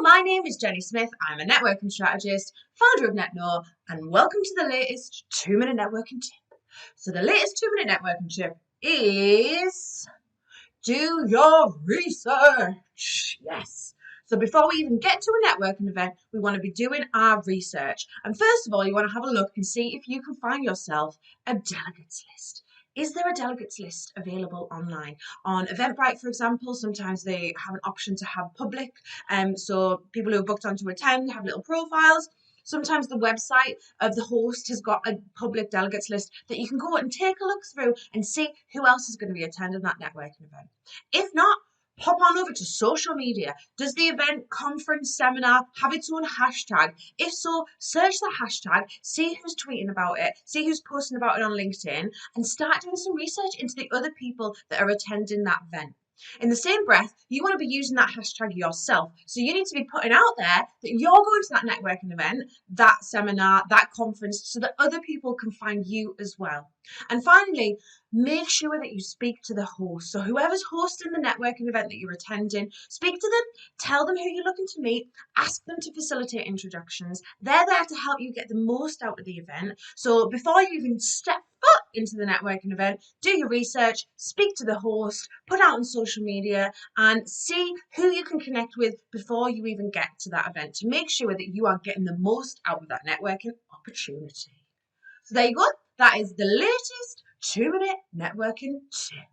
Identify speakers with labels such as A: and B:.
A: my name is Jenny Smith. I'm a networking strategist, founder of NetNo, and welcome to the latest 2-minute networking tip. So the latest 2-minute networking tip is do your research. Yes. So before we even get to a networking event, we want to be doing our research. And first of all, you want to have a look and see if you can find yourself a delegates list. Is there a delegates list available online? On Eventbrite, for example, sometimes they have an option to have public. So people who are booked on to attend have little profiles. Sometimes the website of the host has got a public delegates list that you can go and take a look through and see who else is going to be attending that networking event. If not, pop on over to social media. Does the event, conference, seminar have its own hashtag? If so, search the hashtag, see who's tweeting about it, see who's posting about it on LinkedIn, and start doing some research into the other people that are attending that event. In the same breath, you want to be using that hashtag yourself. So you need to be putting out there that you're going to that networking event, that seminar, that conference, so that other people can find you as well. And finally, make sure that you speak to the host. So whoever's hosting the networking event that you're attending, speak to them, tell them who you're looking to meet, ask them to facilitate introductions. They're there to help you get the most out of the event. So before you even step foot into the networking event, do your research, speak to the host, put out on social media, and see who you can connect with before you even get to that event to make sure that you are getting the most out of that networking opportunity. So there you go. That is the latest 2-minute networking tip.